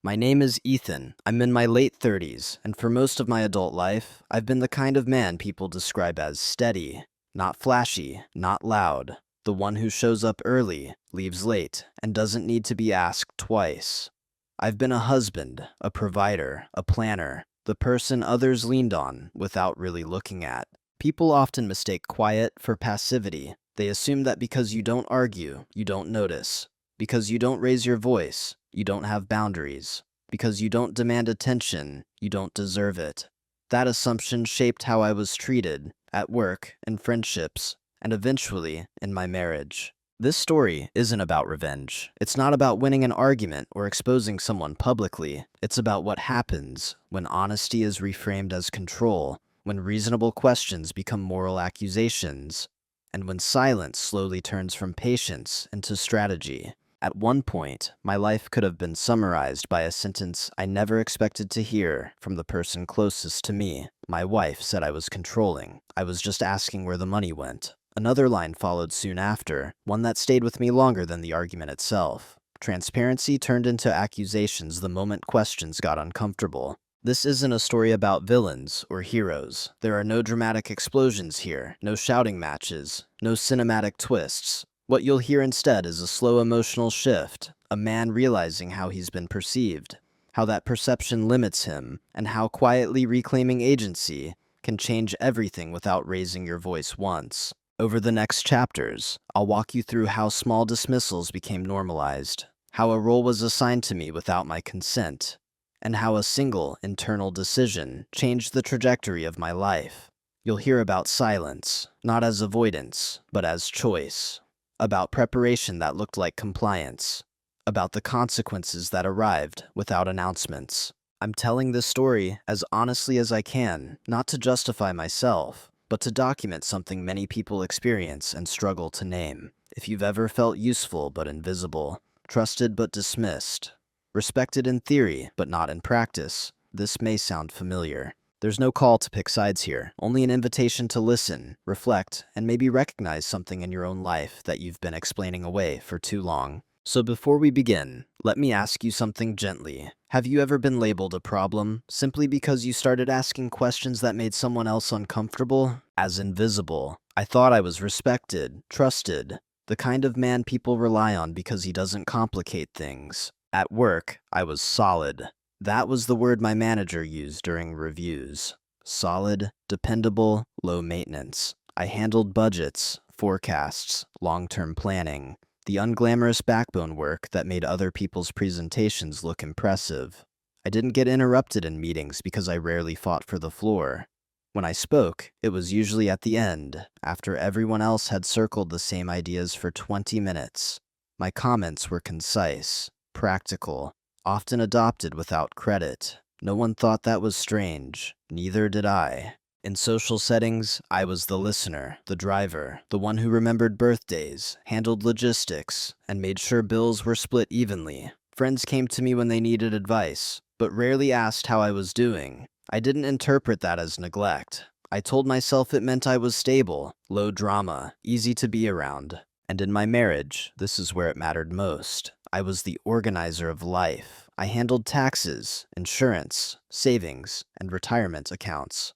My name is Ethan. I'm in my late 30s, and for most of my adult life, I've been the kind of man people describe as steady. Not flashy, not loud. The one who shows up early, leaves late, and doesn't need to be asked twice. I've been a husband, a provider, a planner, the person others leaned on without really looking at. People often mistake quiet for passivity. They assume that because you don't argue, you don't notice. Because you don't raise your voice, you don't have boundaries. Because you don't demand attention, you don't deserve it. That assumption shaped how I was treated, at work, in friendships, and eventually in my marriage. This story isn't about revenge. It's not about winning an argument or exposing someone publicly. It's about what happens when honesty is reframed as control, when reasonable questions become moral accusations, and when silence slowly turns from patience into strategy. At one point, my life could have been summarized by a sentence I never expected to hear from the person closest to me. My wife said I was controlling. I was just asking where the money went. Another line followed soon after, one that stayed with me longer than the argument itself. Transparency turned into accusations the moment questions got uncomfortable. This isn't a story about villains or heroes. There are no dramatic explosions here, no shouting matches, no cinematic twists. What you'll hear instead is a slow emotional shift, a man realizing how he's been perceived, how that perception limits him, and how quietly reclaiming agency can change everything without raising your voice once. Over the next chapters, I'll walk you through how small dismissals became normalized, how a role was assigned to me without my consent, and how a single internal decision changed the trajectory of my life. You'll hear about silence, not as avoidance, but as choice. About preparation that looked like compliance. About the consequences that arrived without announcements. I'm telling this story as honestly as I can, not to justify myself, but to document something many people experience and struggle to name. If you've ever felt useful but invisible, trusted but dismissed, respected in theory but not in practice, this may sound familiar. There's no call to pick sides here, only an invitation to listen, reflect, and maybe recognize something in your own life that you've been explaining away for too long. So before we begin, let me ask you something gently. Have you ever been labeled a problem simply because you started asking questions that made someone else uncomfortable? As invisible. I thought I was respected, trusted, the kind of man people rely on because he doesn't complicate things. At work, I was solid. That was the word my manager used during reviews. Solid, dependable, low maintenance. I handled budgets, forecasts, long-term planning, the unglamorous backbone work that made other people's presentations look impressive. I didn't get interrupted in meetings because I rarely fought for the floor. When I spoke, it was usually at the end, after everyone else had circled the same ideas for 20 minutes. My comments were concise, practical, often adopted without credit. No one thought that was strange. Neither did I. In social settings, I was the listener, the driver, the one who remembered birthdays, handled logistics, and made sure bills were split evenly. Friends came to me when they needed advice, but rarely asked how I was doing. I didn't interpret that as neglect. I told myself it meant I was stable, low drama, easy to be around. And in my marriage, this is where it mattered most. I was the organizer of life. I handled taxes, insurance, savings, and retirement accounts.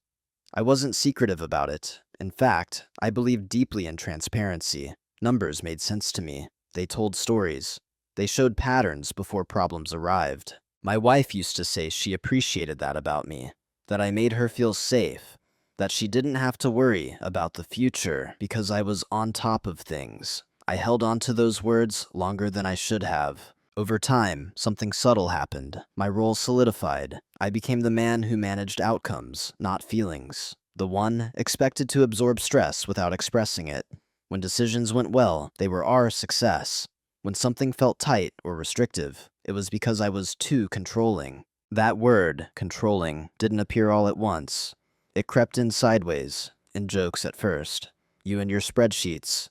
I wasn't secretive about it. In fact, I believed deeply in transparency. Numbers made sense to me. They told stories. They showed patterns before problems arrived. My wife used to say she appreciated that about me, that I made her feel safe, that she didn't have to worry about the future because I was on top of things. I held on to those words longer than I should have. Over time, something subtle happened. My role solidified. I became the man who managed outcomes, not feelings. The one expected to absorb stress without expressing it. When decisions went well, they were our success. When something felt tight or restrictive, it was because I was too controlling. That word, controlling, didn't appear all at once. It crept in sideways, in jokes at first. You and your spreadsheets,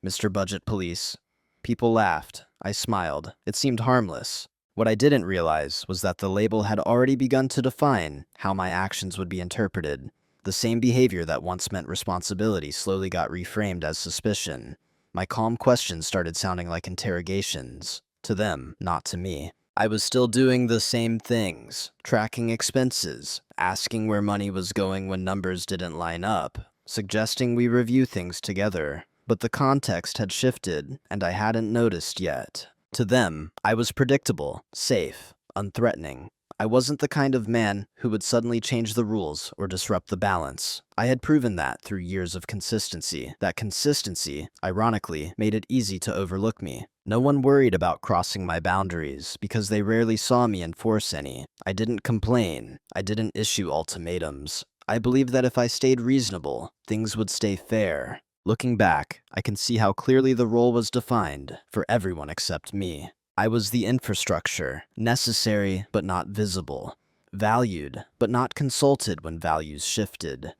Mr. Budget Police. People laughed. I smiled. It seemed harmless. What I didn't realize was that the label had already begun to define how my actions would be interpreted. The same behavior that once meant responsibility slowly got reframed as suspicion. My calm questions started sounding like interrogations. To them, not to me. I was still doing the same things, tracking expenses, asking where money was going when numbers didn't line up, suggesting we review things together. But the context had shifted, and I hadn't noticed yet. To them, I was predictable, safe, unthreatening. I wasn't the kind of man who would suddenly change the rules or disrupt the balance. I had proven that through years of consistency. That consistency, ironically, made it easy to overlook me. No one worried about crossing my boundaries because they rarely saw me enforce any. I didn't complain. I didn't issue ultimatums. I believed that if I stayed reasonable, things would stay fair. Looking back, I can see how clearly the role was defined for everyone except me. I was the infrastructure, necessary but not visible, valued but not consulted when values shifted,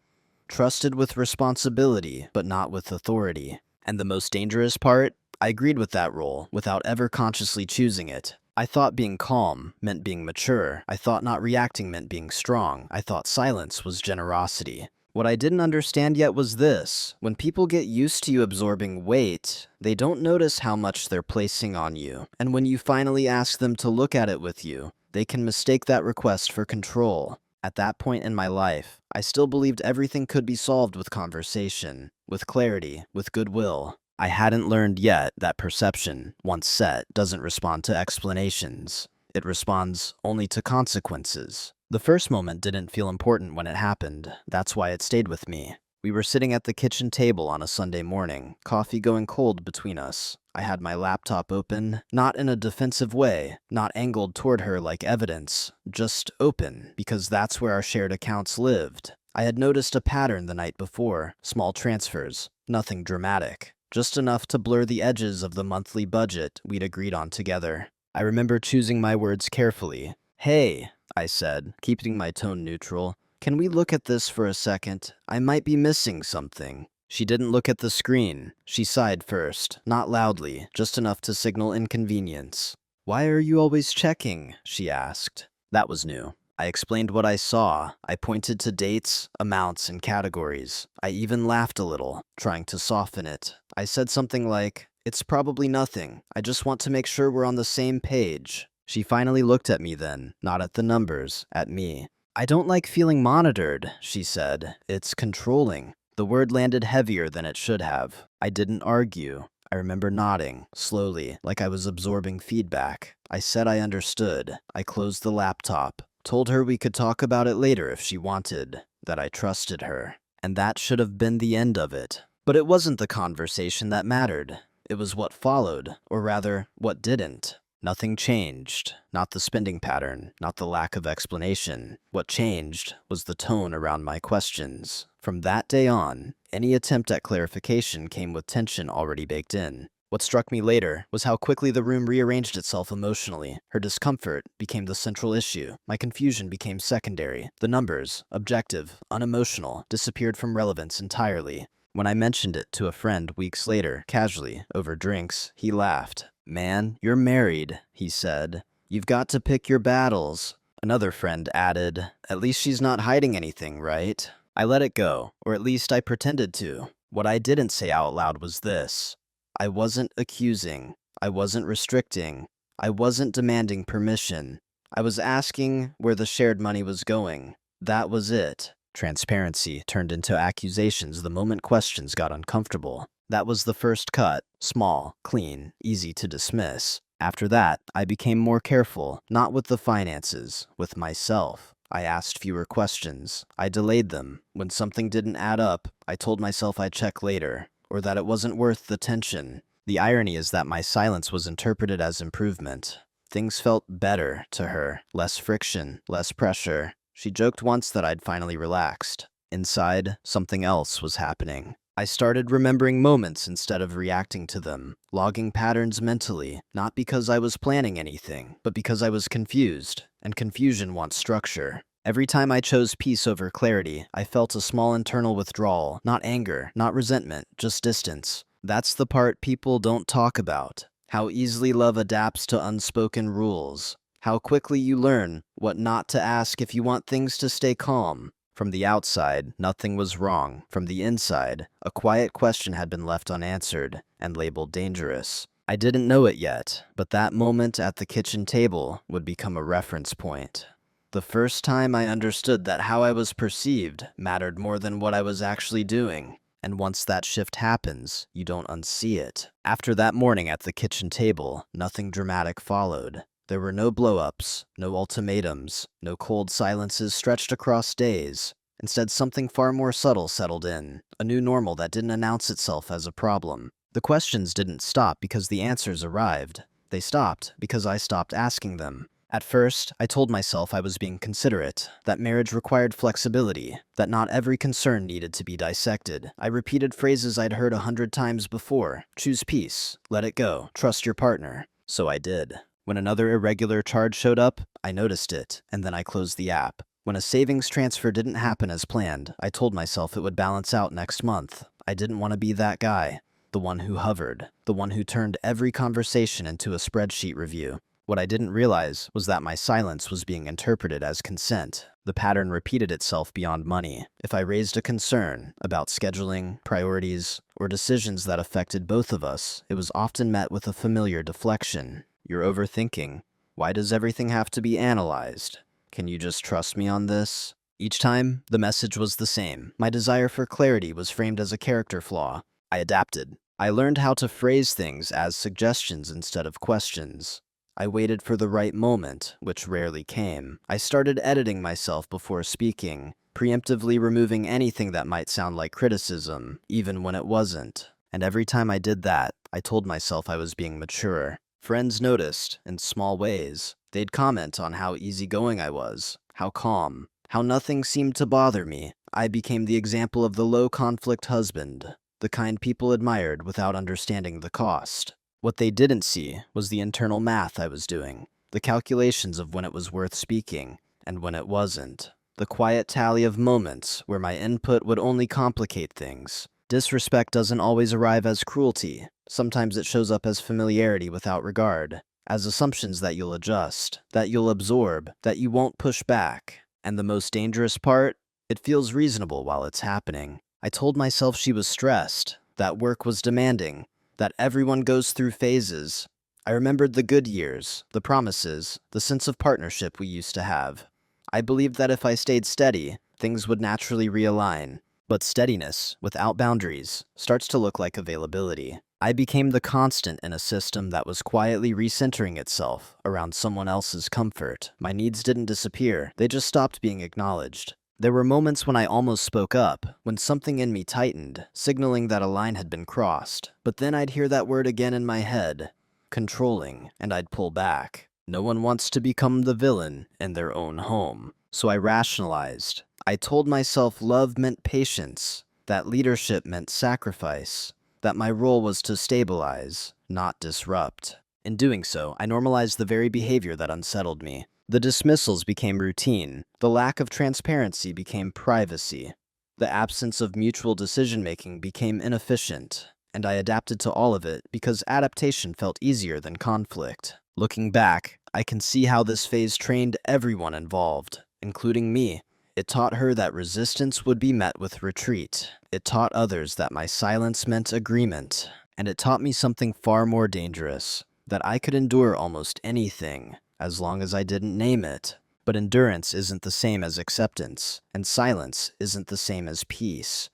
trusted with responsibility but not with authority. And the most dangerous part? I agreed with that role without ever consciously choosing it. I thought being calm meant being mature. I thought not reacting meant being strong. I thought silence was generosity. What I didn't understand yet was this. When people get used to you absorbing weight, they don't notice how much they're placing on you. And when you finally ask them to look at it with you, they can mistake that request for control. At that point in my life, I still believed everything could be solved with conversation, with clarity, with goodwill. I hadn't learned yet that perception, once set, doesn't respond to explanations. It responds only to consequences. The first moment didn't feel important when it happened. That's why it stayed with me. We were sitting at the kitchen table on a Sunday morning, coffee going cold between us. I had my laptop open, not in a defensive way, not angled toward her like evidence, just open, because that's where our shared accounts lived. I had noticed a pattern the night before, small transfers, nothing dramatic, just enough to blur the edges of the monthly budget we'd agreed on together. I remember choosing my words carefully. "Hey," I said, keeping my tone neutral, "can we look at this for a second? I might be missing something." She didn't look at the screen. She sighed first, not loudly, just enough to signal inconvenience. "Why are you always checking?" she asked. That was new. I explained what I saw. I pointed to dates, amounts, and categories. I even laughed a little, trying to soften it. I said something like, "It's probably nothing. I just want to make sure we're on the same page." She finally looked at me then, not at the numbers, at me. "I don't like feeling monitored," she said. "It's controlling." The word landed heavier than it should have. I didn't argue. I remember nodding, slowly, like I was absorbing feedback. I said I understood. I closed the laptop, told her we could talk about it later if she wanted, that I trusted her. And that should have been the end of it. But it wasn't the conversation that mattered. It was what followed, or rather, what didn't. Nothing changed. Not the spending pattern, not the lack of explanation. What changed was the tone around my questions. From that day on, any attempt at clarification came with tension already baked in. What struck me later was how quickly the room rearranged itself emotionally. Her discomfort became the central issue. My confusion became secondary. The numbers, objective, unemotional, disappeared from relevance entirely. When I mentioned it to a friend weeks later, casually, over drinks, he laughed. "Man, you're married," he said. "You've got to pick your battles." Another friend added, "At least she's not hiding anything, right?" I let it go, or at least I pretended to. What I didn't say out loud was this. I wasn't accusing. I wasn't restricting. I wasn't demanding permission. I was asking where the shared money was going. That was it. Transparency turned into accusations the moment questions got uncomfortable. That was the first cut, small, clean, easy to dismiss. After that, I became more careful, not with the finances, with myself. I asked fewer questions. I delayed them. When something didn't add up, I told myself I'd check later, or that it wasn't worth the tension. The irony is that my silence was interpreted as improvement. Things felt better to her, less friction, less pressure. She joked once that I'd finally relaxed. Inside, something else was happening. I started remembering moments instead of reacting to them, logging patterns mentally, not because I was planning anything, but because I was confused, and confusion wants structure. Every time I chose peace over clarity, I felt a small internal withdrawal, not anger, not resentment, just distance. That's the part people don't talk about. How easily love adapts to unspoken rules. How quickly you learn what not to ask if you want things to stay calm. From the outside, nothing was wrong. From the inside, a quiet question had been left unanswered and labeled dangerous. I didn't know it yet, but that moment at the kitchen table would become a reference point. The first time I understood that how I was perceived mattered more than what I was actually doing. And once that shift happens, you don't unsee it. After that morning at the kitchen table, nothing dramatic followed. There were no blow-ups, no ultimatums, no cold silences stretched across days. Instead, something far more subtle settled in, a new normal that didn't announce itself as a problem. The questions didn't stop because the answers arrived. They stopped because I stopped asking them. At first, I told myself I was being considerate, that marriage required flexibility, that not every concern needed to be dissected. I repeated phrases I'd heard 100 times before. Choose peace, let it go, trust your partner. So I did. When another irregular charge showed up, I noticed it, and then I closed the app. When a savings transfer didn't happen as planned, I told myself it would balance out next month. I didn't want to be that guy. The one who hovered. The one who turned every conversation into a spreadsheet review. What I didn't realize was that my silence was being interpreted as consent. The pattern repeated itself beyond money. If I raised a concern about scheduling, priorities, or decisions that affected both of us, it was often met with a familiar deflection. You're overthinking. Why does everything have to be analyzed? Can you just trust me on this? Each time, the message was the same. My desire for clarity was framed as a character flaw. I adapted. I learned how to phrase things as suggestions instead of questions. I waited for the right moment, which rarely came. I started editing myself before speaking, preemptively removing anything that might sound like criticism, even when it wasn't. And every time I did that, I told myself I was being mature. Friends noticed, in small ways. They'd comment on how easygoing I was, how calm, how nothing seemed to bother me. I became the example of the low-conflict husband, the kind people admired without understanding the cost. What they didn't see was the internal math I was doing, the calculations of when it was worth speaking and when it wasn't, the quiet tally of moments where my input would only complicate things. Disrespect doesn't always arrive as cruelty. Sometimes it shows up as familiarity without regard, as assumptions that you'll adjust, that you'll absorb, that you won't push back. And the most dangerous part? It feels reasonable while it's happening. I told myself she was stressed, that work was demanding, that everyone goes through phases. I remembered the good years, the promises, the sense of partnership we used to have. I believed that if I stayed steady, things would naturally realign. But steadiness, without boundaries, starts to look like availability. I became the constant in a system that was quietly recentering itself around someone else's comfort. My needs didn't disappear, they just stopped being acknowledged. There were moments when I almost spoke up, when something in me tightened, signaling that a line had been crossed. But then I'd hear that word again in my head, controlling, and I'd pull back. No one wants to become the villain in their own home. So I rationalized. I told myself love meant patience, that leadership meant sacrifice, that my role was to stabilize, not disrupt. In doing so, I normalized the very behavior that unsettled me. The dismissals became routine. The lack of transparency became privacy. The absence of mutual decision-making became inefficient. And I adapted to all of it because adaptation felt easier than conflict. Looking back, I can see how this phase trained everyone involved, including me. It taught her that resistance would be met with retreat. It taught others that my silence meant agreement. And it taught me something far more dangerous, that I could endure almost anything, as long as I didn't name it. But endurance isn't the same as acceptance, and silence isn't the same as peace.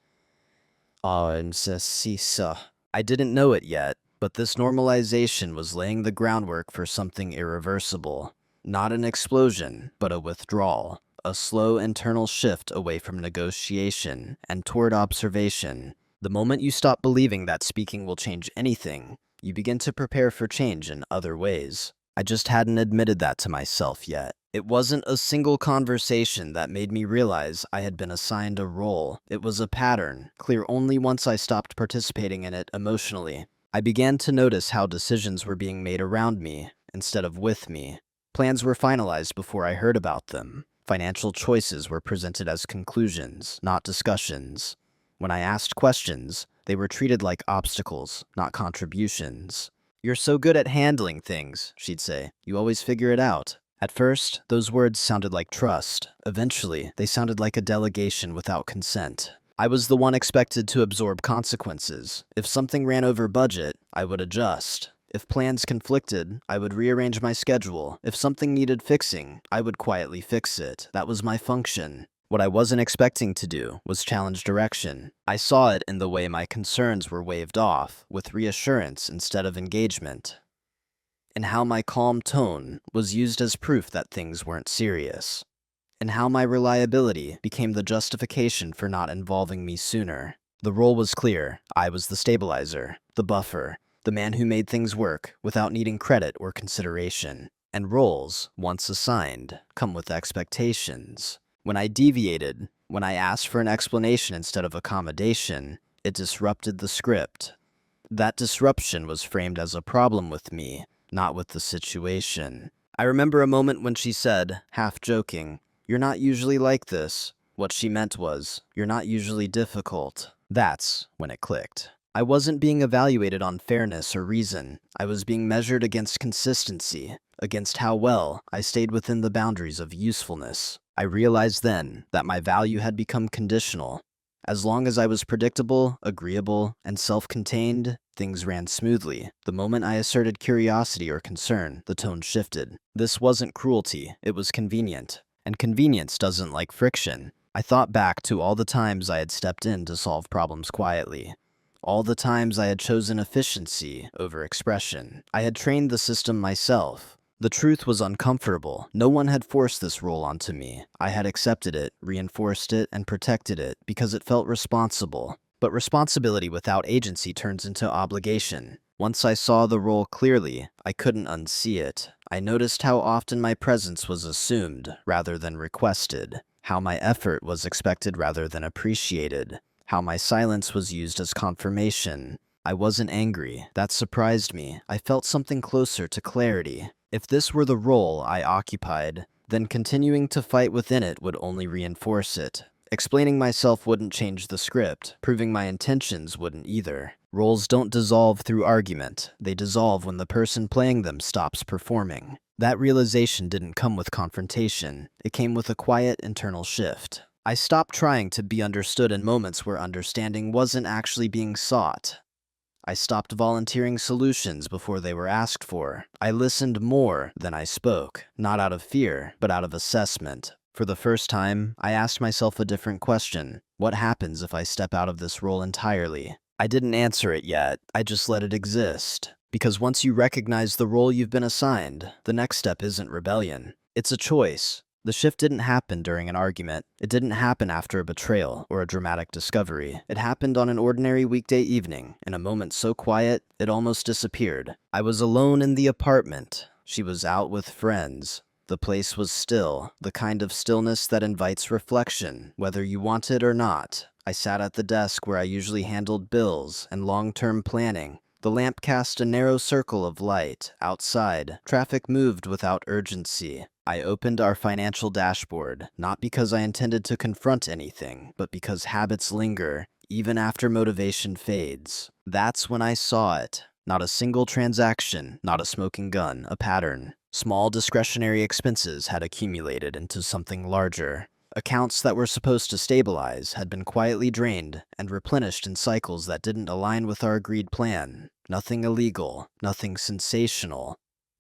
I didn't know it yet, but this normalization was laying the groundwork for something irreversible. Not an explosion, but a withdrawal. A slow internal shift away from negotiation and toward observation. The moment you stop believing that speaking will change anything, you begin to prepare for change in other ways. I just hadn't admitted that to myself yet. It wasn't a single conversation that made me realize I had been assigned a role. It was a pattern, clear only once I stopped participating in it emotionally. I began to notice how decisions were being made around me instead of with me. Plans were finalized before I heard about them. Financial choices were presented as conclusions, not discussions. When I asked questions, they were treated like obstacles, not contributions. "You're so good at handling things," she'd say. "You always figure it out." At first, those words sounded like trust. Eventually, they sounded like a delegation without consent. I was the one expected to absorb consequences. If something ran over budget, I would adjust. If plans conflicted, I would rearrange my schedule. If something needed fixing, I would quietly fix it. That was my function. What I wasn't expecting to do was challenge direction. I saw it in the way my concerns were waved off, with reassurance instead of engagement, in how my calm tone was used as proof that things weren't serious, and how my reliability became the justification for not involving me sooner. The role was clear. I was the stabilizer, the buffer, the man who made things work without needing credit or consideration. And roles, once assigned, come with expectations. When I deviated, when I asked for an explanation instead of accommodation, it disrupted the script. That disruption was framed as a problem with me, not with the situation. I remember a moment when she said, half joking, "You're not usually like this." What she meant was, "You're not usually difficult." That's when it clicked. I wasn't being evaluated on fairness or reason. I was being measured against consistency, against how well I stayed within the boundaries of usefulness. I realized then that my value had become conditional. As long as I was predictable, agreeable, and self-contained, things ran smoothly. The moment I asserted curiosity or concern, the tone shifted. This wasn't cruelty, it was convenient. And convenience doesn't like friction. I thought back to all the times I had stepped in to solve problems quietly. All the times I had chosen efficiency over expression. I had trained the system myself. The truth was uncomfortable. No one had forced this role onto me. I had accepted it, reinforced it, and protected it because it felt responsible. But responsibility without agency turns into obligation. Once I saw the role clearly, I couldn't unsee it. I noticed how often my presence was assumed rather than requested, how my effort was expected rather than appreciated, how my silence was used as confirmation. I wasn't angry. That surprised me. I felt something closer to clarity. If this were the role I occupied, then continuing to fight within it would only reinforce it. Explaining myself wouldn't change the script. Proving my intentions wouldn't either. Roles don't dissolve through argument. They dissolve when the person playing them stops performing. That realization didn't come with confrontation. It came with a quiet internal shift. I stopped trying to be understood in moments where understanding wasn't actually being sought. I stopped volunteering solutions before they were asked for. I listened more than I spoke, not out of fear, but out of assessment. For the first time, I asked myself a different question. What happens if I step out of this role entirely? I didn't answer it yet. I just let it exist. Because once you recognize the role you've been assigned, the next step isn't rebellion. It's a choice. The shift didn't happen during an argument. It didn't happen after a betrayal or a dramatic discovery. It happened on an ordinary weekday evening, in a moment so quiet, it almost disappeared. I was alone in the apartment. She was out with friends. The place was still, the kind of stillness that invites reflection, whether you want it or not. I sat at the desk where I usually handled bills and long-term planning. The lamp cast a narrow circle of light. Outside, traffic moved without urgency. I opened our financial dashboard, not because I intended to confront anything, but because habits linger, even after motivation fades. That's when I saw it. Not a single transaction, not a smoking gun, a pattern. Small discretionary expenses had accumulated into something larger. Accounts that were supposed to stabilize had been quietly drained and replenished in cycles that didn't align with our agreed plan. Nothing illegal, nothing sensational.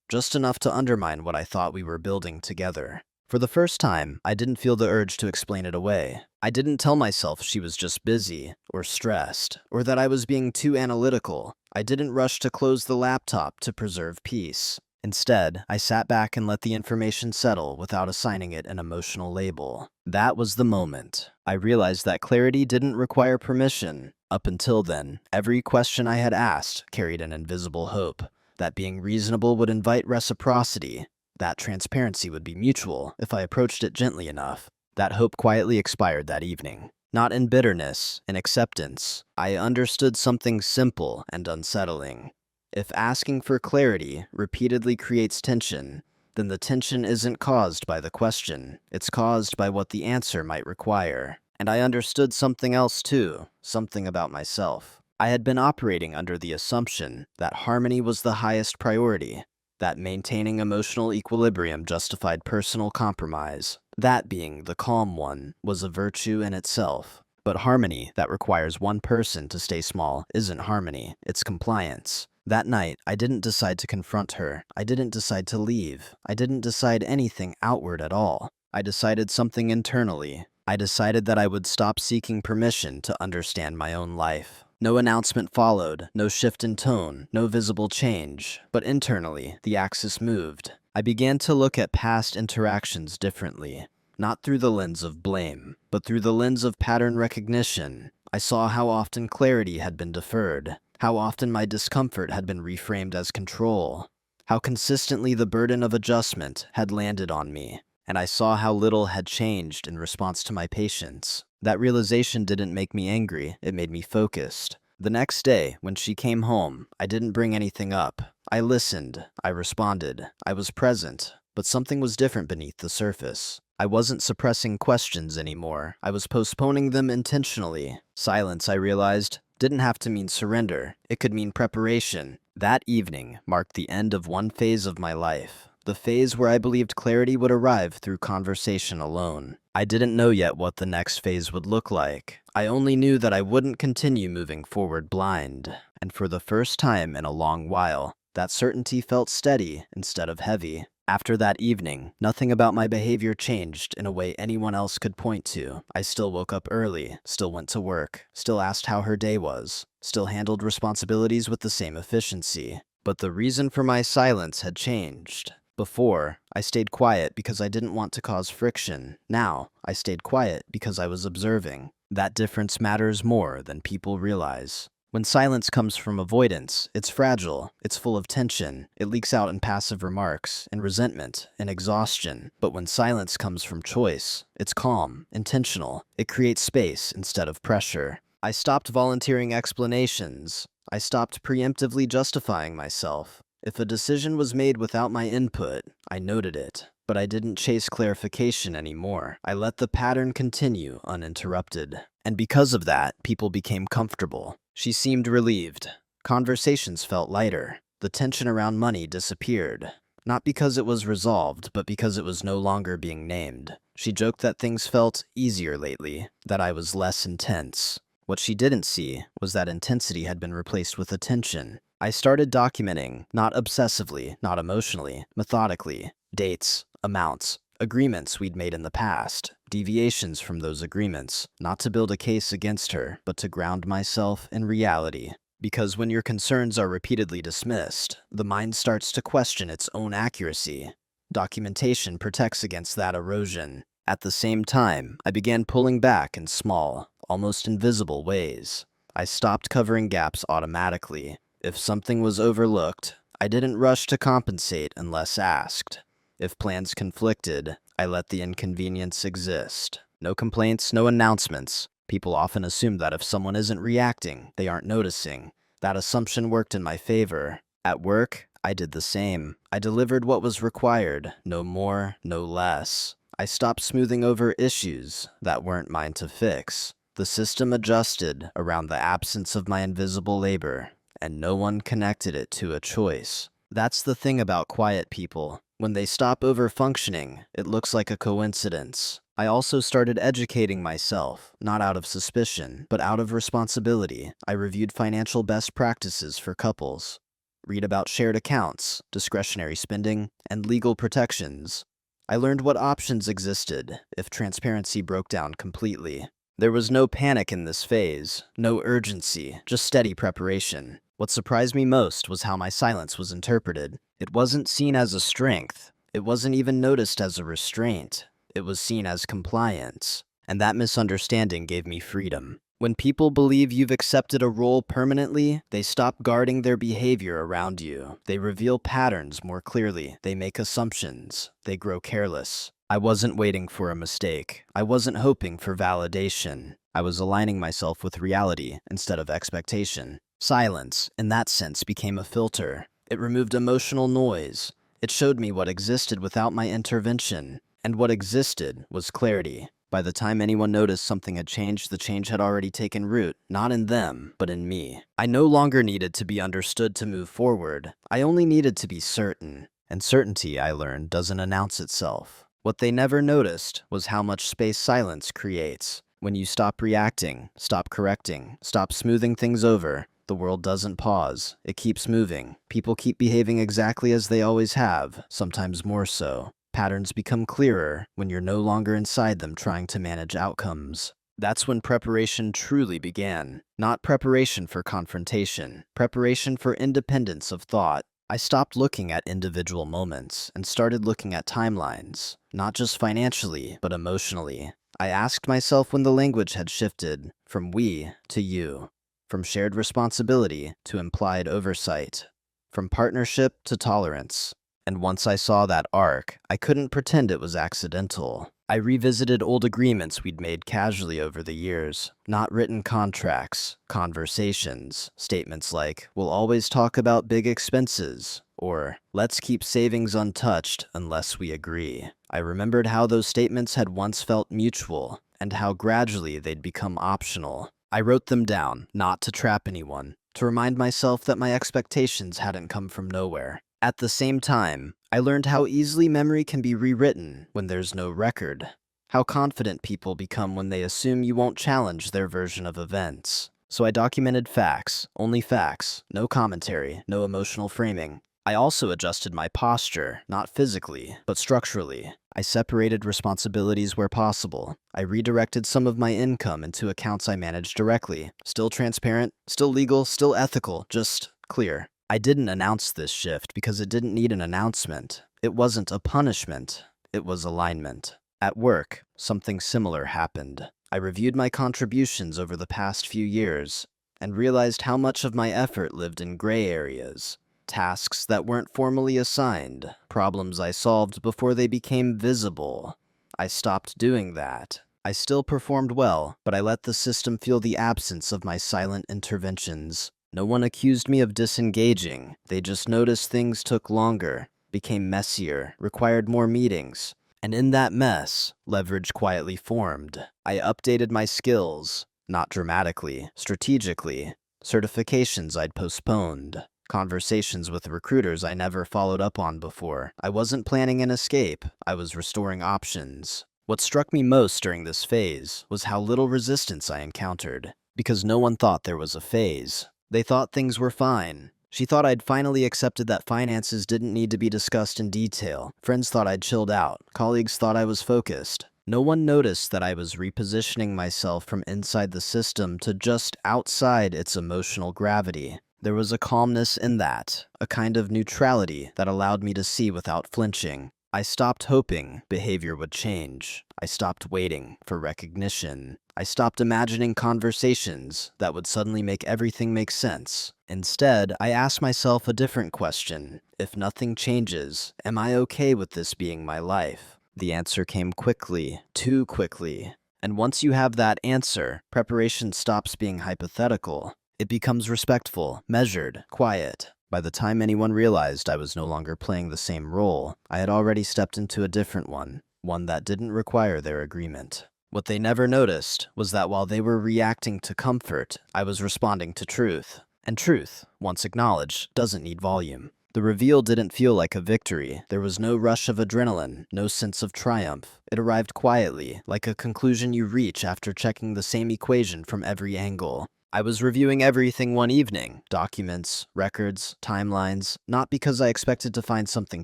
Just enough to undermine what I thought we were building together. For the first time, I didn't feel the urge to explain it away. I didn't tell myself she was just busy, or stressed, or that I was being too analytical. I didn't rush to close the laptop to preserve peace. Instead, I sat back and let the information settle without assigning it an emotional label. That was the moment. I realized that clarity didn't require permission. Up until then, every question I had asked carried an invisible hope. That being reasonable would invite reciprocity. That transparency would be mutual if I approached it gently enough. That hope quietly expired that evening. Not in bitterness, in acceptance. I understood something simple and unsettling. If asking for clarity repeatedly creates tension, then the tension isn't caused by the question. It's caused by what the answer might require. And I understood something else too, something about myself. I had been operating under the assumption that harmony was the highest priority, that maintaining emotional equilibrium justified personal compromise, that being the calm one was a virtue in itself. But harmony that requires one person to stay small isn't harmony, it's compliance. That night, I didn't decide to confront her. I didn't decide to leave. I didn't decide anything outward at all. I decided something internally. I decided that I would stop seeking permission to understand my own life. No announcement followed, no shift in tone, no visible change. But internally, the axis moved. I began to look at past interactions differently. Not through the lens of blame, but through the lens of pattern recognition. I saw how often clarity had been deferred, how often my discomfort had been reframed as control, how consistently the burden of adjustment had landed on me, and I saw how little had changed in response to my patience. That realization didn't make me angry, it made me focused. The next day, when she came home, I didn't bring anything up. I listened, I responded, I was present, but something was different beneath the surface. I wasn't suppressing questions anymore. I was postponing them intentionally. Silence, I realized, didn't have to mean surrender. It could mean preparation. That evening marked the end of one phase of my life, the phase where I believed clarity would arrive through conversation alone. I didn't know yet what the next phase would look like. I only knew that I wouldn't continue moving forward blind. And for the first time in a long while, that certainty felt steady instead of heavy. After that evening, nothing about my behavior changed in a way anyone else could point to. I still woke up early, still went to work, still asked how her day was, still handled responsibilities with the same efficiency. But the reason for my silence had changed. Before, I stayed quiet because I didn't want to cause friction. Now, I stayed quiet because I was observing. That difference matters more than people realize. When silence comes from avoidance, it's fragile, it's full of tension, it leaks out in passive remarks, in resentment, in exhaustion. But when silence comes from choice, it's calm, intentional, it creates space instead of pressure. I stopped volunteering explanations. I stopped preemptively justifying myself. If a decision was made without my input, I noted it. But I didn't chase clarification anymore. I let the pattern continue uninterrupted. And because of that, people became comfortable. She seemed relieved. Conversations felt lighter. The tension around money disappeared. Not because it was resolved, but because it was no longer being named. She joked that things felt easier lately, that I was less intense. What she didn't see was that intensity had been replaced with attention. I started documenting, not obsessively, not emotionally, methodically. Dates, amounts, agreements we'd made in the past, deviations from those agreements, not to build a case against her, but to ground myself in reality. Because when your concerns are repeatedly dismissed, the mind starts to question its own accuracy. Documentation protects against that erosion. At the same time, I began pulling back in small, almost invisible ways. I stopped covering gaps automatically. If something was overlooked, I didn't rush to compensate unless asked. If plans conflicted, I let the inconvenience exist. No complaints, no announcements. People often assume that if someone isn't reacting, they aren't noticing. That assumption worked in my favor. At work, I did the same. I delivered what was required, no more, no less. I stopped smoothing over issues that weren't mine to fix. The system adjusted around the absence of my invisible labor, and no one connected it to a choice. That's the thing about quiet people. When they stop over-functioning, it looks like a coincidence. I also started educating myself, not out of suspicion, but out of responsibility. I reviewed financial best practices for couples, read about shared accounts, discretionary spending, and legal protections. I learned what options existed if transparency broke down completely. There was no panic in this phase, no urgency, just steady preparation. What surprised me most was how my silence was interpreted. It wasn't seen as a strength. It wasn't even noticed as a restraint. It was seen as compliance. And that misunderstanding gave me freedom. When people believe you've accepted a role permanently, they stop guarding their behavior around you. They reveal patterns more clearly. They make assumptions. They grow careless. I wasn't waiting for a mistake. I wasn't hoping for validation. I was aligning myself with reality instead of expectation. Silence, in that sense, became a filter. It removed emotional noise. It showed me what existed without my intervention. And what existed was clarity. By the time anyone noticed something had changed, the change had already taken root, not in them, but in me. I no longer needed to be understood to move forward. I only needed to be certain. And certainty, I learned, doesn't announce itself. What they never noticed was how much space silence creates. When you stop reacting, stop correcting, stop smoothing things over, The world doesn't pause. It keeps moving. People keep behaving exactly as they always have, sometimes more so. Patterns become clearer when you're no longer inside them trying to manage outcomes. That's when preparation truly began. Not preparation for confrontation, preparation for independence of thought. I stopped looking at individual moments and started looking at timelines, not just financially, but emotionally. I asked myself when the language had shifted from we to you, from shared responsibility to implied oversight, from partnership to tolerance. And once I saw that arc, I couldn't pretend it was accidental. I revisited old agreements we'd made casually over the years, not written contracts, conversations, statements like, "We'll always talk about big expenses," or "Let's keep savings untouched unless we agree." I remembered how those statements had once felt mutual, and how gradually they'd become optional. I wrote them down, not to trap anyone, to remind myself that my expectations hadn't come from nowhere. At the same time, I learned how easily memory can be rewritten when there's no record. How confident people become when they assume you won't challenge their version of events. So I documented facts, only facts, no commentary, no emotional framing. I also adjusted my posture, not physically, but structurally. I separated responsibilities where possible. I redirected some of my income into accounts I managed directly. Still transparent, still legal, still ethical, just clear. I didn't announce this shift because it didn't need an announcement. It wasn't a punishment. It was alignment. At work, something similar happened. I reviewed my contributions over the past few years and realized how much of my effort lived in gray areas. Tasks that weren't formally assigned, problems I solved before they became visible. I stopped doing that. I still performed well, but I let the system feel the absence of my silent interventions. No one accused me of disengaging. They just noticed things took longer, became messier, required more meetings. And in that mess, leverage quietly formed. I updated my skills, not dramatically, strategically. Certifications I'd postponed. Conversations with recruiters I never followed up on before. I wasn't planning an escape. I was restoring options. What struck me most during this phase was how little resistance I encountered, because no one thought there was a phase. They thought things were fine. She thought I'd finally accepted that finances didn't need to be discussed in detail. Friends thought I'd chilled out. Colleagues thought I was focused. No one noticed that I was repositioning myself from inside the system to just outside its emotional gravity. There was a calmness in that, a kind of neutrality that allowed me to see without flinching. I stopped hoping behavior would change. I stopped waiting for recognition. I stopped imagining conversations that would suddenly make everything make sense. Instead, I asked myself a different question. If nothing changes, am I okay with this being my life? The answer came quickly, too quickly. And once you have that answer, preparation stops being hypothetical. It becomes respectful, measured, quiet. By the time anyone realized I was no longer playing the same role, I had already stepped into a different one that didn't require their agreement. What they never noticed was that while they were reacting to comfort, I was responding to truth. And truth, once acknowledged, doesn't need volume. The reveal didn't feel like a victory. There was no rush of adrenaline, no sense of triumph. It arrived quietly, like a conclusion you reach after checking the same equation from every angle. I was reviewing everything one evening, documents, records, timelines, not because I expected to find something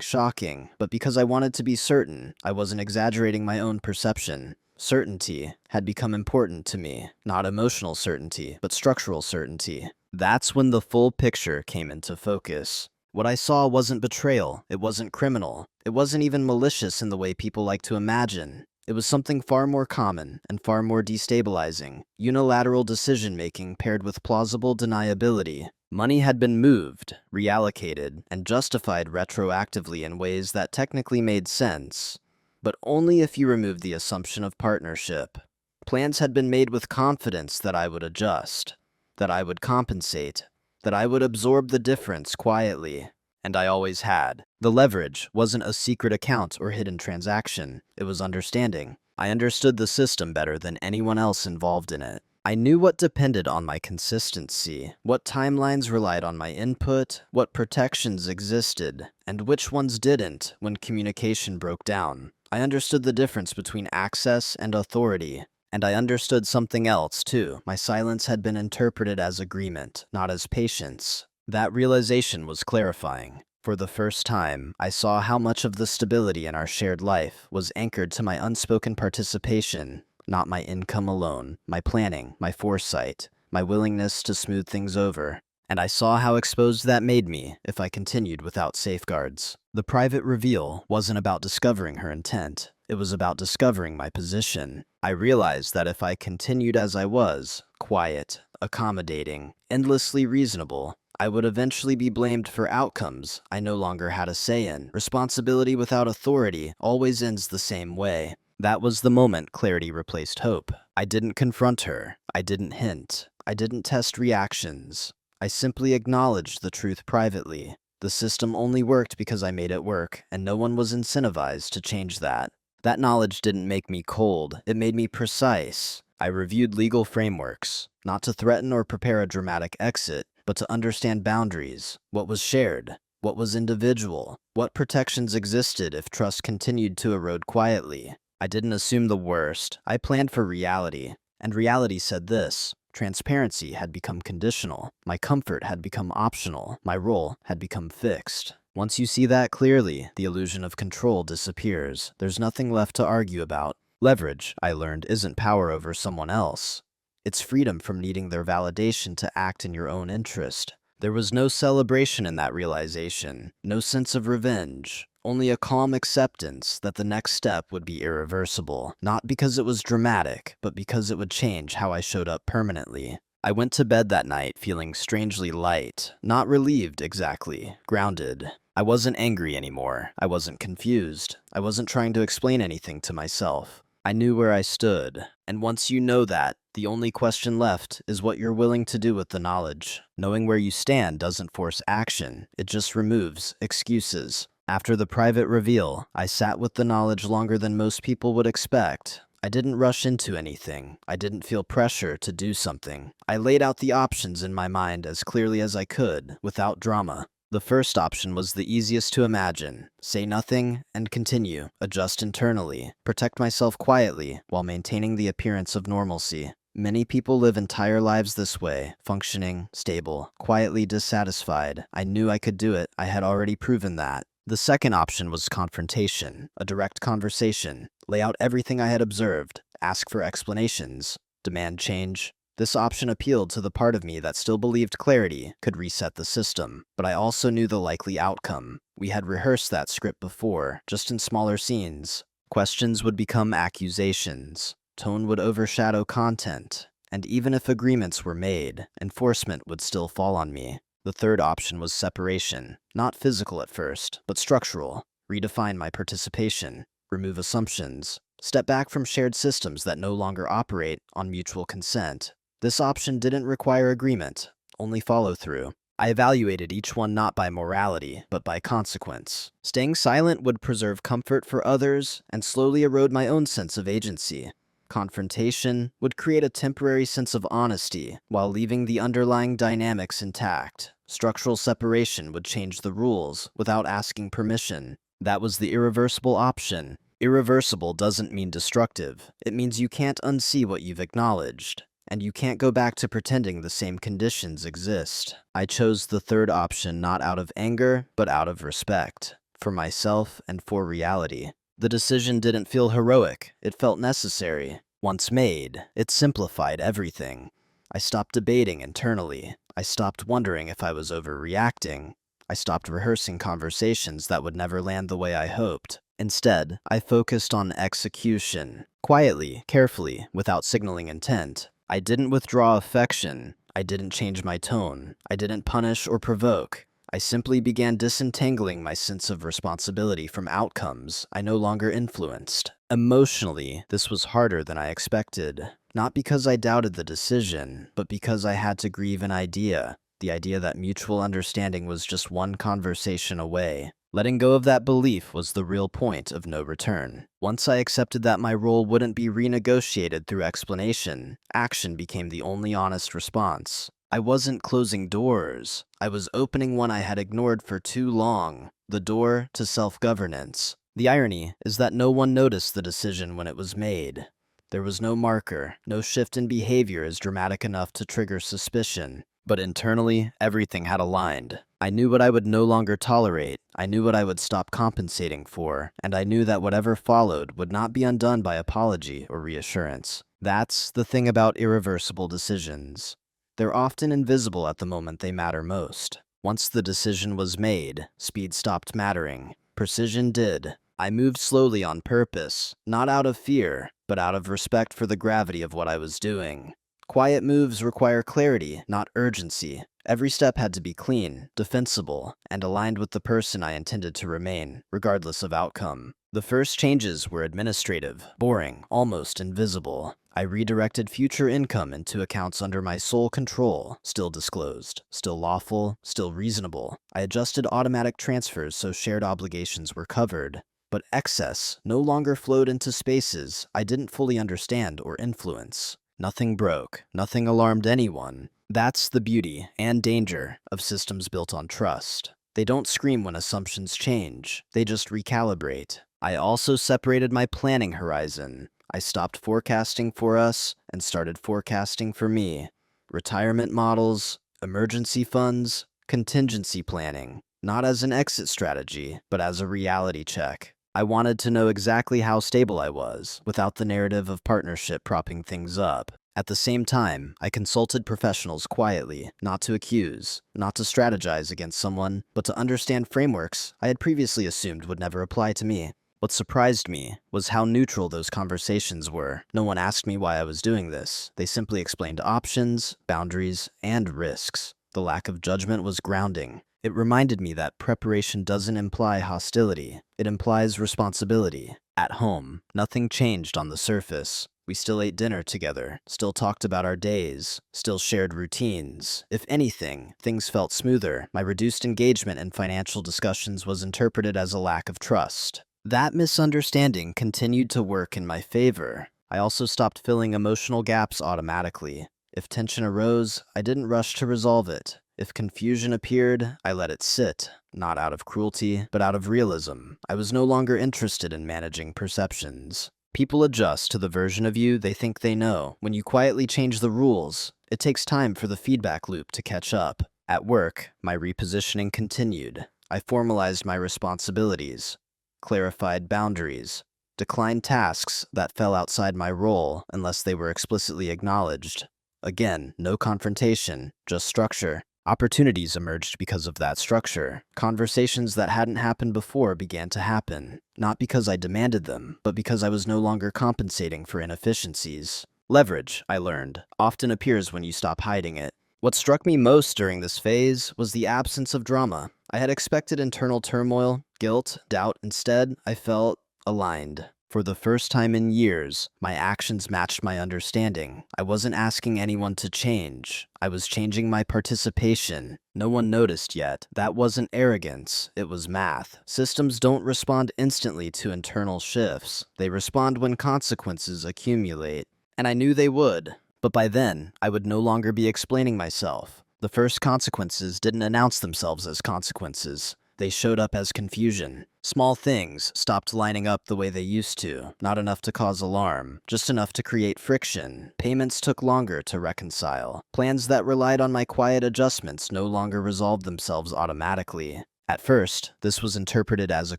shocking, but because I wanted to be certain I wasn't exaggerating my own perception. Certainty had become important to me, not emotional certainty, but structural certainty. That's when the full picture came into focus. What I saw wasn't betrayal, it wasn't criminal, it wasn't even malicious in the way people like to imagine. It was something far more common and far more destabilizing. Unilateral decision-making paired with plausible deniability. Money had been moved, reallocated, and justified retroactively in ways that technically made sense, but only if you removed the assumption of partnership. Plans had been made with confidence that I would adjust, that I would compensate, that I would absorb the difference quietly. And I always had. The leverage wasn't a secret account or hidden transaction. It was understanding. I understood the system better than anyone else involved in it. I knew what depended on my consistency, what timelines relied on my input, what protections existed, and which ones didn't when communication broke down. I understood the difference between access and authority. And I understood something else, too. My silence had been interpreted as agreement, not as patience. That realization was clarifying. For the first time, I saw how much of the stability in our shared life was anchored to my unspoken participation, not my income alone, my planning, my foresight, my willingness to smooth things over. And I saw how exposed that made me if I continued without safeguards. The private reveal wasn't about discovering her intent. It was about discovering my position. I realized that if I continued as I was, quiet, accommodating, endlessly reasonable, I would eventually be blamed for outcomes I no longer had a say in. Responsibility without authority always ends the same way. That was the moment clarity replaced hope. I didn't confront her. I didn't hint. I didn't test reactions. I simply acknowledged the truth privately. The system only worked because I made it work, and no one was incentivized to change that. That knowledge didn't make me cold, it made me precise. I reviewed legal frameworks, not to threaten or prepare a dramatic exit, but to understand boundaries, what was shared, what was individual, what protections existed if trust continued to erode quietly. I didn't assume the worst, I planned for reality, and reality said this. Transparency had become conditional. My comfort had become optional. My role had become fixed. Once you see that clearly, the illusion of control disappears. There's nothing left to argue about. Leverage, I learned, isn't power over someone else. It's freedom from needing their validation to act in your own interest. There was no celebration in that realization, no sense of revenge. Only a calm acceptance that the next step would be irreversible, not because it was dramatic, but because it would change how I showed up permanently. I went to bed that night feeling strangely light, not relieved exactly, grounded. I wasn't angry anymore. I wasn't confused. I wasn't trying to explain anything to myself. I knew where I stood, and once you know that, the only question left is what you're willing to do with the knowledge. Knowing where you stand doesn't force action, it just removes excuses. After the private reveal, I sat with the knowledge longer than most people would expect. I didn't rush into anything. I didn't feel pressure to do something. I laid out the options in my mind as clearly as I could, without drama. The first option was the easiest to imagine. Say nothing and continue. Adjust internally. Protect myself quietly while maintaining the appearance of normalcy. Many people live entire lives this way, functioning, stable, quietly dissatisfied. I knew I could do it. I had already proven that. The second option was confrontation, a direct conversation. Lay out everything I had observed. Ask for explanations. Demand change. This option appealed to the part of me that still believed clarity could reset the system, but I also knew the likely outcome. We had rehearsed that script before, just in smaller scenes. Questions would become accusations. Tone would overshadow content. And even if agreements were made, enforcement would still fall on me. The third option was separation. Not physical at first, but structural. Redefine my participation. Remove assumptions. Step back from shared systems that no longer operate on mutual consent. This option didn't require agreement, only follow-through. I evaluated each one not by morality, but by consequence. Staying silent would preserve comfort for others and slowly erode my own sense of agency. Confrontation would create a temporary sense of honesty while leaving the underlying dynamics intact. Structural separation would change the rules without asking permission. That was the irreversible option. Irreversible doesn't mean destructive. It means you can't unsee what you've acknowledged. And you can't go back to pretending the same conditions exist. I chose the third option not out of anger, but out of respect. For myself and for reality. The decision didn't feel heroic, it felt necessary. Once made, it simplified everything. I stopped debating internally. I stopped wondering if I was overreacting. I stopped rehearsing conversations that would never land the way I hoped. Instead, I focused on execution. Quietly, carefully, without signaling intent. I didn't withdraw affection. I didn't change my tone. I didn't punish or provoke. I simply began disentangling my sense of responsibility from outcomes I no longer influenced. Emotionally, this was harder than I expected. Not because I doubted the decision, but because I had to grieve an idea. The idea that mutual understanding was just one conversation away. Letting go of that belief was the real point of no return. Once I accepted that my role wouldn't be renegotiated through explanation, action became the only honest response. I wasn't closing doors. I was opening one I had ignored for too long. The door to self-governance. The irony is that no one noticed the decision when it was made. There was no marker, no shift in behavior as dramatic enough to trigger suspicion. But internally, everything had aligned. I knew what I would no longer tolerate, I knew what I would stop compensating for, and I knew that whatever followed would not be undone by apology or reassurance. That's the thing about irreversible decisions. They're often invisible at the moment they matter most. Once the decision was made, speed stopped mattering. Precision did. I moved slowly on purpose, not out of fear, but out of respect for the gravity of what I was doing. Quiet moves require clarity, not urgency. Every step had to be clean, defensible, and aligned with the person I intended to remain, regardless of outcome. The first changes were administrative, boring, almost invisible. I redirected future income into accounts under my sole control, still disclosed, still lawful, still reasonable. I adjusted automatic transfers so shared obligations were covered. But excess no longer flowed into spaces I didn't fully understand or influence. Nothing broke, nothing alarmed anyone. That's the beauty and danger of systems built on trust. They don't scream when assumptions change, they just recalibrate. I also separated my planning horizon. I stopped forecasting for us and started forecasting for me. Retirement models, emergency funds, contingency planning, not as an exit strategy, but as a reality check. I wanted to know exactly how stable I was, without the narrative of partnership propping things up. At the same time, I consulted professionals quietly, not to accuse, not to strategize against someone, but to understand frameworks I had previously assumed would never apply to me. What surprised me was how neutral those conversations were. No one asked me why I was doing this. They simply explained options, boundaries, and risks. The lack of judgment was grounding. It reminded me that preparation doesn't imply hostility. It implies responsibility. At home, nothing changed on the surface. We still ate dinner together, still talked about our days, still shared routines. If anything, things felt smoother. My reduced engagement in financial discussions was interpreted as a lack of trust. That misunderstanding continued to work in my favor. I also stopped filling emotional gaps automatically. If tension arose, I didn't rush to resolve it. If confusion appeared, I let it sit, not out of cruelty, but out of realism. I was no longer interested in managing perceptions. People adjust to the version of you they think they know. When you quietly change the rules, it takes time for the feedback loop to catch up. At work, my repositioning continued. I formalized my responsibilities, clarified boundaries, declined tasks that fell outside my role unless they were explicitly acknowledged. Again, no confrontation, just structure. Opportunities emerged because of that structure. Conversations that hadn't happened before began to happen, not because I demanded them, but because I was no longer compensating for inefficiencies. Leverage, I learned, often appears when you stop hiding it. What struck me most during this phase was the absence of drama. I had expected internal turmoil, guilt, doubt. Instead, I felt aligned. For the first time in years, my actions matched my understanding. I wasn't asking anyone to change. I was changing my participation. No one noticed yet. That wasn't arrogance, it was math. Systems don't respond instantly to internal shifts. They respond when consequences accumulate. And I knew they would. But by then, I would no longer be explaining myself. The first consequences didn't announce themselves as consequences. They showed up as confusion. Small things stopped lining up the way they used to, not enough to cause alarm, just enough to create friction. Payments took longer to reconcile. Plans that relied on my quiet adjustments no longer resolved themselves automatically. At first, this was interpreted as a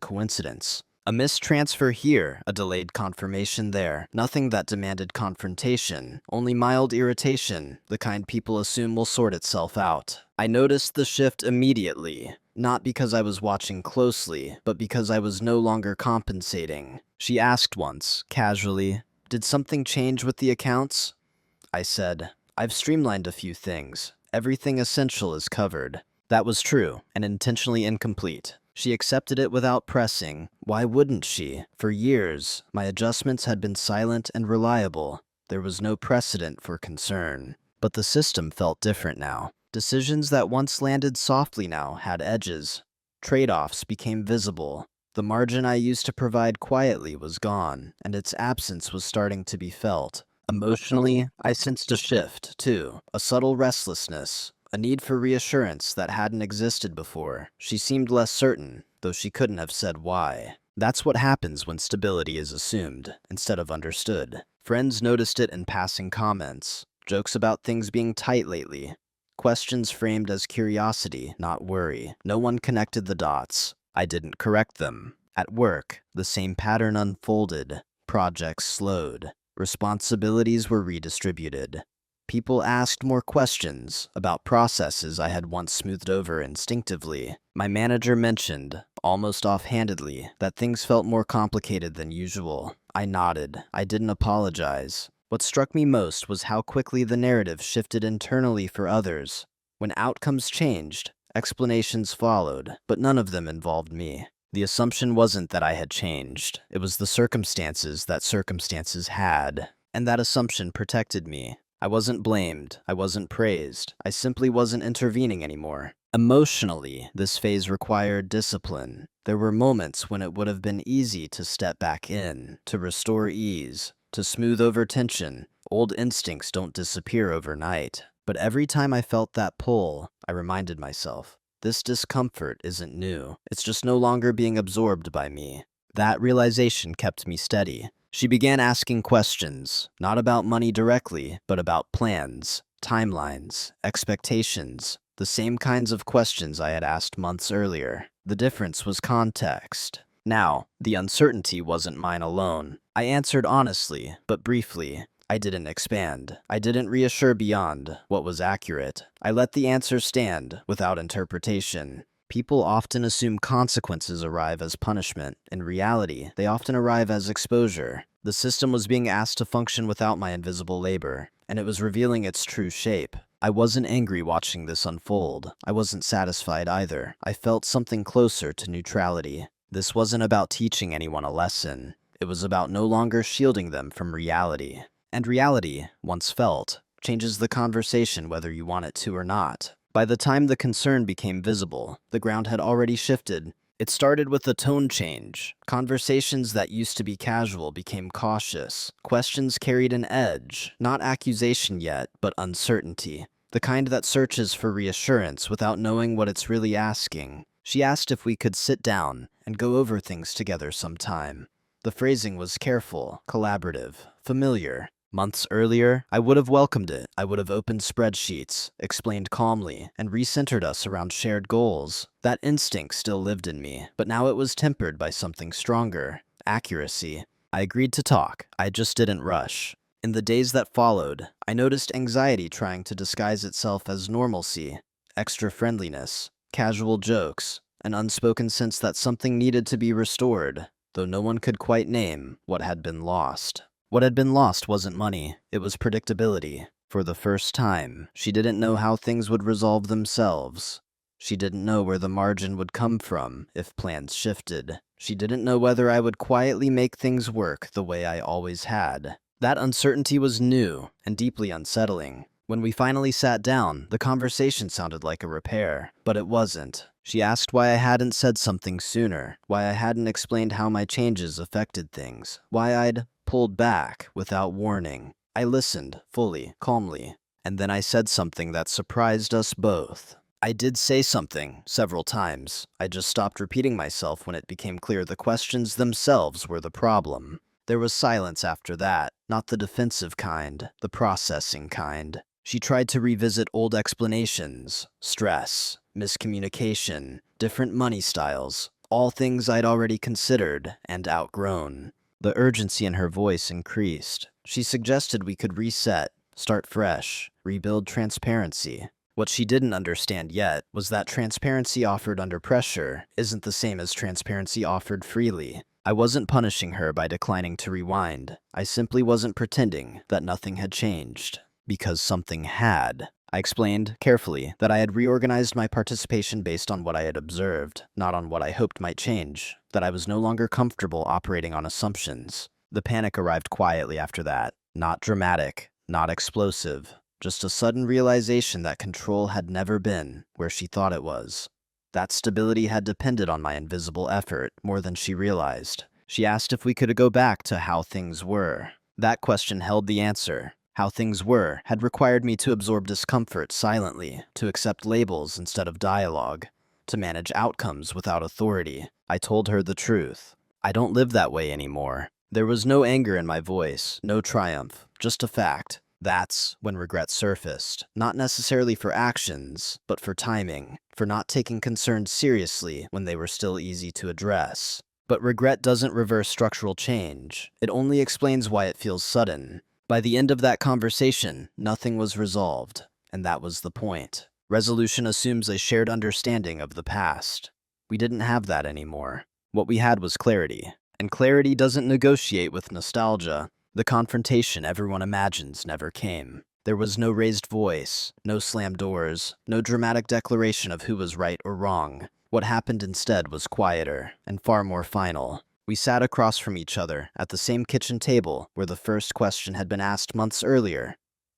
coincidence. A missed transfer here, a delayed confirmation there. Nothing that demanded confrontation, only mild irritation, the kind people assume will sort itself out. I noticed the shift immediately. Not because I was watching closely, but because I was no longer compensating. She asked once, casually, "Did something change with the accounts?" I said, "I've streamlined a few things. Everything essential is covered." That was true, and intentionally incomplete. She accepted it without pressing. Why wouldn't she? For years, my adjustments had been silent and reliable. There was no precedent for concern. But the system felt different now. Decisions that once landed softly now had edges. Trade-offs became visible. The margin I used to provide quietly was gone, and its absence was starting to be felt. Emotionally, I sensed a shift, too. A subtle restlessness. A need for reassurance that hadn't existed before. She seemed less certain, though she couldn't have said why. That's what happens when stability is assumed, instead of understood. Friends noticed it in passing comments, jokes about things being tight lately, questions framed as curiosity, not worry. No one connected the dots. I didn't correct them. At work, the same pattern unfolded. Projects slowed. Responsibilities were redistributed. People asked more questions about processes I had once smoothed over instinctively. My manager mentioned, almost offhandedly, that things felt more complicated than usual. I nodded. I didn't apologize. What struck me most was how quickly the narrative shifted internally for others. When outcomes changed, explanations followed, but none of them involved me. The assumption wasn't that I had changed. It was the circumstances that circumstances had. And that assumption protected me. I wasn't blamed. I wasn't praised. I simply wasn't intervening anymore. Emotionally, this phase required discipline. There were moments when it would have been easy to step back in, to restore ease, to smooth over tension. Old instincts don't disappear overnight. But every time I felt that pull, I reminded myself, this discomfort isn't new. It's just no longer being absorbed by me. That realization kept me steady. She began asking questions, not about money directly, but about plans, timelines, expectations, the same kinds of questions I had asked months earlier. The difference was context. Now, the uncertainty wasn't mine alone. I answered honestly, but briefly. I didn't expand. I didn't reassure beyond what was accurate. I let the answer stand without interpretation. People often assume consequences arrive as punishment. In reality, they often arrive as exposure. The system was being asked to function without my invisible labor, and it was revealing its true shape. I wasn't angry watching this unfold. I wasn't satisfied either. I felt something closer to neutrality. This wasn't about teaching anyone a lesson. It was about no longer shielding them from reality. And reality, once felt, changes the conversation whether you want it to or not. By the time the concern became visible, the ground had already shifted. It started with a tone change. Conversations that used to be casual became cautious. Questions carried an edge, not accusation yet, but uncertainty. The kind that searches for reassurance without knowing what it's really asking. She asked if we could sit down and go over things together sometime. The phrasing was careful, collaborative, familiar. Months earlier, I would have welcomed it. I would have opened spreadsheets, explained calmly, and recentered us around shared goals. That instinct still lived in me, but now it was tempered by something stronger: accuracy. I agreed to talk. I just didn't rush. In the days that followed, I noticed anxiety trying to disguise itself as normalcy, extra friendliness, casual jokes, an unspoken sense that something needed to be restored, though no one could quite name what had been lost. What had been lost wasn't money, it was predictability. For the first time, she didn't know how things would resolve themselves. She didn't know where the margin would come from if plans shifted. She didn't know whether I would quietly make things work the way I always had. That uncertainty was new and deeply unsettling. When we finally sat down, the conversation sounded like a repair, but it wasn't. She asked why I hadn't said something sooner, why I hadn't explained how my changes affected things, why I'd pulled back without warning. I listened, fully, calmly, and then I said something that surprised us both. I did say something, several times. I just stopped repeating myself when it became clear the questions themselves were the problem. There was silence after that, not the defensive kind, the processing kind. She tried to revisit old explanations: stress, miscommunication, different money styles, all things I'd already considered and outgrown. The urgency in her voice increased. She suggested we could reset, start fresh, rebuild transparency. What she didn't understand yet was that transparency offered under pressure isn't the same as transparency offered freely. I wasn't punishing her by declining to rewind. I simply wasn't pretending that nothing had changed. Because something had. I explained, carefully, that I had reorganized my participation based on what I had observed, not on what I hoped might change, that I was no longer comfortable operating on assumptions. The panic arrived quietly after that, not dramatic, not explosive, just a sudden realization that control had never been where she thought it was. That stability had depended on my invisible effort more than she realized. She asked if we could go back to how things were. That question held the answer. How things were had required me to absorb discomfort silently, to accept labels instead of dialogue, to manage outcomes without authority. I told her the truth. I don't live that way anymore. There was no anger in my voice, no triumph, just a fact. That's when regret surfaced, not necessarily for actions, but for timing, for not taking concerns seriously when they were still easy to address. But regret doesn't reverse structural change. It only explains why it feels sudden. By the end of that conversation, nothing was resolved, and that was the point. Resolution assumes a shared understanding of the past. We didn't have that anymore. What we had was clarity, and clarity doesn't negotiate with nostalgia. The confrontation everyone imagines never came. There was no raised voice, no slammed doors, no dramatic declaration of who was right or wrong. What happened instead was quieter and far more final. We sat across from each other at the same kitchen table where the first question had been asked months earlier.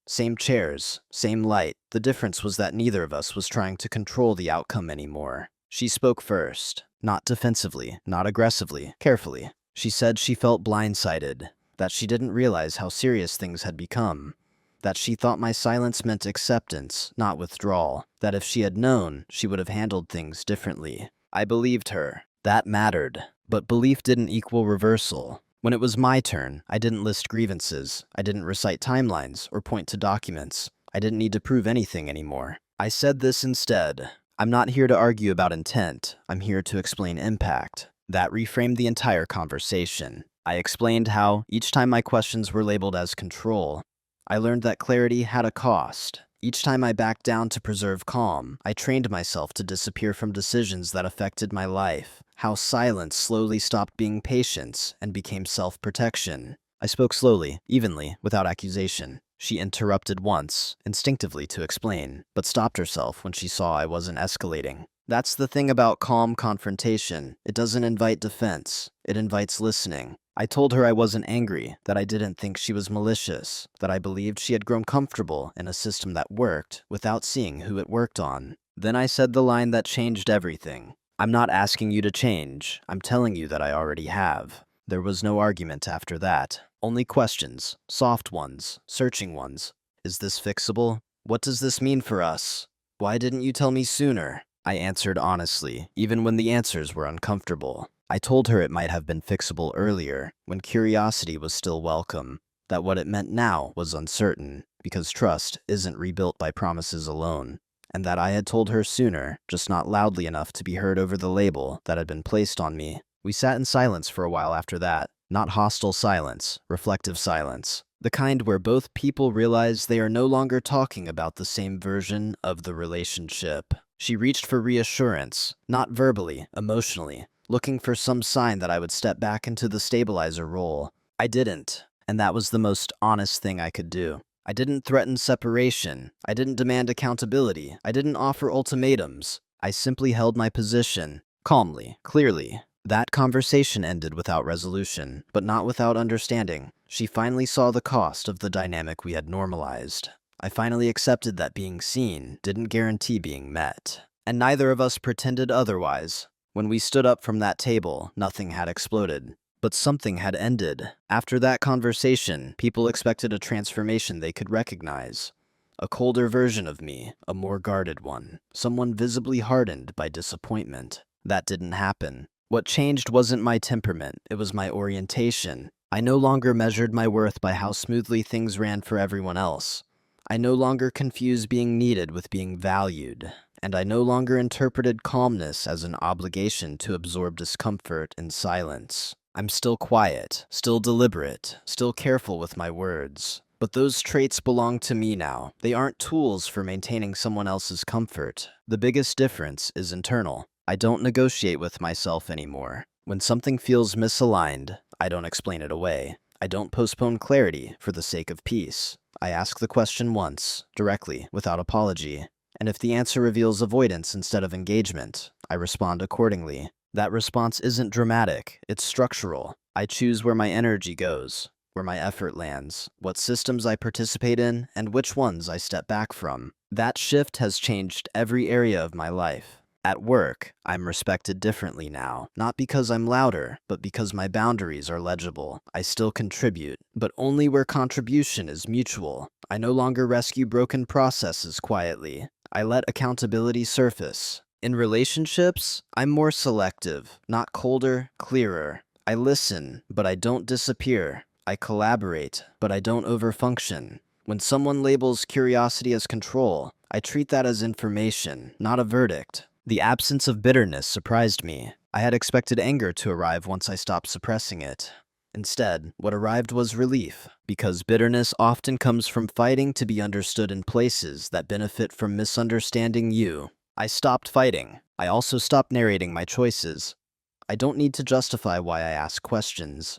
Same chairs, same light. The difference was that neither of us was trying to control the outcome anymore. She spoke first, not defensively, not aggressively, carefully. She said she felt blindsided, that she didn't realize how serious things had become, that she thought my silence meant acceptance, not withdrawal, that if she had known, she would have handled things differently. I believed her. That mattered. But belief didn't equal reversal. When it was my turn, I didn't list grievances, I didn't recite timelines or point to documents. I didn't need to prove anything anymore. I said this instead. I'm not here to argue about intent, I'm here to explain impact. That reframed the entire conversation. I explained how, each time my questions were labeled as control, I learned that clarity had a cost. Each time I backed down to preserve calm, I trained myself to disappear from decisions that affected my life. How silence slowly stopped being patience and became self-protection. I spoke slowly, evenly, without accusation. She interrupted once, instinctively to explain, but stopped herself when she saw I wasn't escalating. That's the thing about calm confrontation. It doesn't invite defense. It invites listening. I told her I wasn't angry, that I didn't think she was malicious, that I believed she had grown comfortable in a system that worked without seeing who it worked on. Then I said the line that changed everything. I'm not asking you to change. I'm telling you that I already have. There was no argument after that. Only questions, soft ones, searching ones. Is this fixable? What does this mean for us? Why didn't you tell me sooner? I answered honestly, even when the answers were uncomfortable. I told her it might have been fixable earlier, when curiosity was still welcome, that what it meant now was uncertain, because trust isn't rebuilt by promises alone, and that I had told her sooner, just not loudly enough to be heard over the label that had been placed on me. We sat in silence for a while after that. Not hostile silence, reflective silence. The kind where both people realize they are no longer talking about the same version of the relationship. She reached for reassurance, not verbally, emotionally, looking for some sign that I would step back into the stabilizer role. I didn't, and that was the most honest thing I could do. I didn't threaten separation. I didn't demand accountability. I didn't offer ultimatums. I simply held my position, calmly, clearly. That conversation ended without resolution, but not without understanding. She finally saw the cost of the dynamic we had normalized. I finally accepted that being seen didn't guarantee being met, and neither of us pretended otherwise. When we stood up from that table, nothing had exploded, but something had ended. After that conversation, people expected a transformation they could recognize. A colder version of me, a more guarded one, someone visibly hardened by disappointment. That didn't happen. What changed wasn't my temperament, it was my orientation. I no longer measured my worth by how smoothly things ran for everyone else. I no longer confused being needed with being valued, and I no longer interpreted calmness as an obligation to absorb discomfort in silence. I'm still quiet, still deliberate, still careful with my words. But those traits belong to me now. They aren't tools for maintaining someone else's comfort. The biggest difference is internal. I don't negotiate with myself anymore. When something feels misaligned, I don't explain it away. I don't postpone clarity for the sake of peace. I ask the question once, directly, without apology. And if the answer reveals avoidance instead of engagement, I respond accordingly. That response isn't dramatic, it's structural. I choose where my energy goes, where my effort lands, what systems I participate in, and which ones I step back from. That shift has changed every area of my life. At work, I'm respected differently now, not because I'm louder, but because my boundaries are legible. I still contribute, but only where contribution is mutual. I no longer rescue broken processes quietly. I let accountability surface. In relationships, I'm more selective, not colder, clearer. I listen, but I don't disappear. I collaborate, but I don't overfunction. When someone labels curiosity as control, I treat that as information, not a verdict. The absence of bitterness surprised me. I had expected anger to arrive once I stopped suppressing it. Instead, what arrived was relief, because bitterness often comes from fighting to be understood in places that benefit from misunderstanding you. I stopped fighting. I also stopped narrating my choices. I don't need to justify why I ask questions.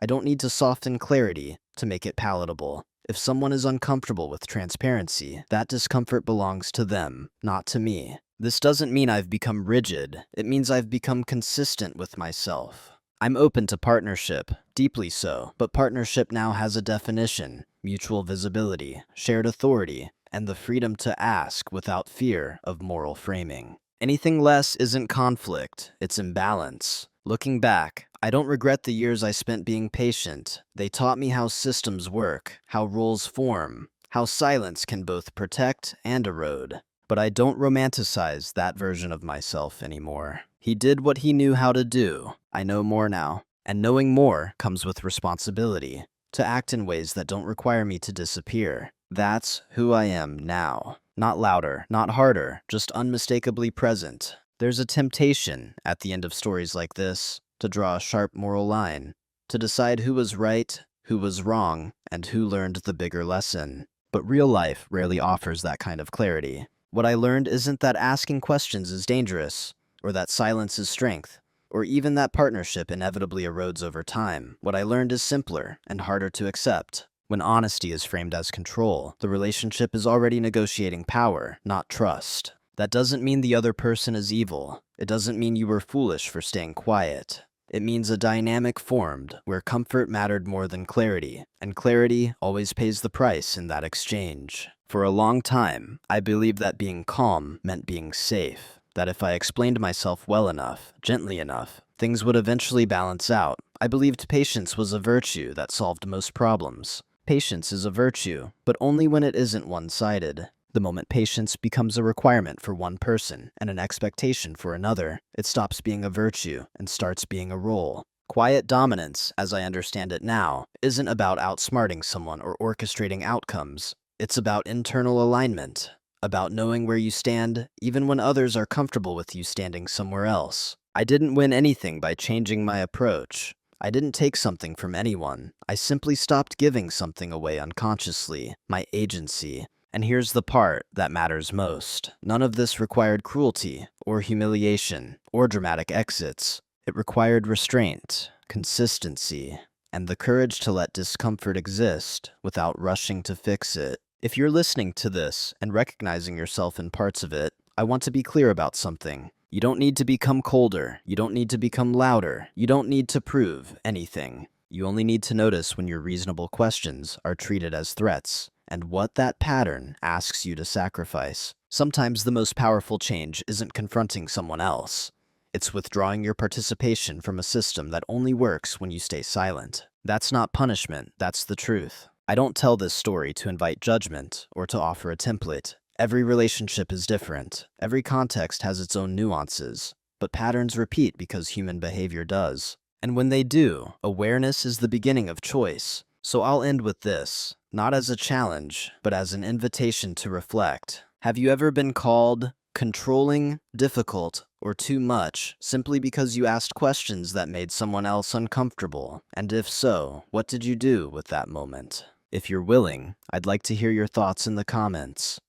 I don't need to soften clarity to make it palatable. If someone is uncomfortable with transparency, that discomfort belongs to them, not to me. This doesn't mean I've become rigid. It means I've become consistent with myself. I'm open to partnership, deeply so, but partnership now has a definition: mutual visibility, shared authority, and the freedom to ask without fear of moral framing. Anything less isn't conflict, it's imbalance. Looking back, I don't regret the years I spent being patient. They taught me how systems work, how roles form, how silence can both protect and erode. But I don't romanticize that version of myself anymore. He did what he knew how to do. I know more now. And knowing more comes with responsibility, to act in ways that don't require me to disappear. That's who I am now. Not louder, not harder, just unmistakably present. There's a temptation, at the end of stories like this, to draw a sharp moral line, to decide who was right, who was wrong, and who learned the bigger lesson. But real life rarely offers that kind of clarity. What I learned isn't that asking questions is dangerous, or that silence is strength, or even that partnership inevitably erodes over time. What I learned is simpler and harder to accept. When honesty is framed as control, the relationship is already negotiating power, not trust. That doesn't mean the other person is evil. It doesn't mean you were foolish for staying quiet. It means a dynamic formed where comfort mattered more than clarity, and clarity always pays the price in that exchange. For a long time, I believed that being calm meant being safe, that if I explained myself well enough, gently enough, things would eventually balance out. I believed patience was a virtue that solved most problems. Patience is a virtue, but only when it isn't one-sided. The moment patience becomes a requirement for one person and an expectation for another, it stops being a virtue and starts being a role. Quiet dominance, as I understand it now, isn't about outsmarting someone or orchestrating outcomes. It's about internal alignment, about knowing where you stand, even when others are comfortable with you standing somewhere else. I didn't win anything by changing my approach. I didn't take something from anyone. I simply stopped giving something away unconsciously, my agency. And here's the part that matters most. None of this required cruelty, or humiliation, or dramatic exits. It required restraint, consistency, and the courage to let discomfort exist without rushing to fix it. If you're listening to this and recognizing yourself in parts of it, I want to be clear about something. You don't need to become colder. You don't need to become louder. You don't need to prove anything. You only need to notice when your reasonable questions are treated as threats, and what that pattern asks you to sacrifice. Sometimes the most powerful change isn't confronting someone else. It's withdrawing your participation from a system that only works when you stay silent. That's not punishment, that's the truth. I don't tell this story to invite judgment or to offer a template. Every relationship is different. Every context has its own nuances. But patterns repeat because human behavior does. And when they do, awareness is the beginning of choice. So I'll end with this, not as a challenge, but as an invitation to reflect. Have you ever been called controlling, difficult, or too much simply because you asked questions that made someone else uncomfortable? And if so, what did you do with that moment? If you're willing, I'd like to hear your thoughts in the comments.